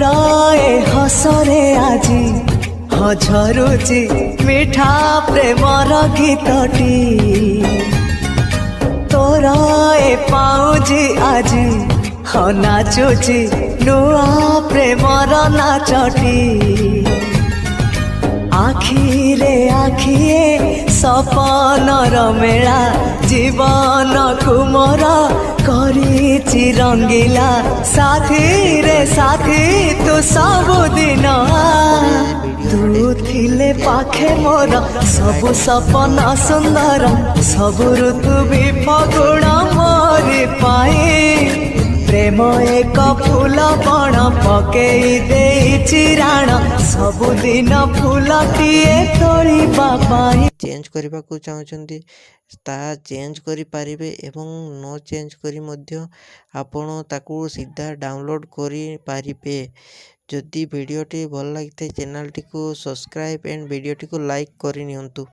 तोरा ए हसरे आजी झरुची मिठा प्रेमर गीतटी तोरा ए पाउजी आजी नाचुची नुआ प्रेमर नाचटी आखिरे आखिए सपनर मेला जीवन कुमर करिछि रंगीला साथी रे साथी तू सबुदिन तू थिले पाखे मोर सबु सपन सुंदर सबु ऋतु भी फगुण मोरी पाई प्रेम एक फूल बण पकई देइछि राण सबुदिन फूलटिए तोड़िबा पाई चेंज करने को चाहते ता चेंज करि पारिबे एवं नो चेंज करी मध्य आपण ताकू सीधा डाउनलोड करि पारिबे। जदि वीडियोटी भल लगी चैनल टी को सब्सक्राइब एंड वीडियोटी को लाइक करि नियंतु।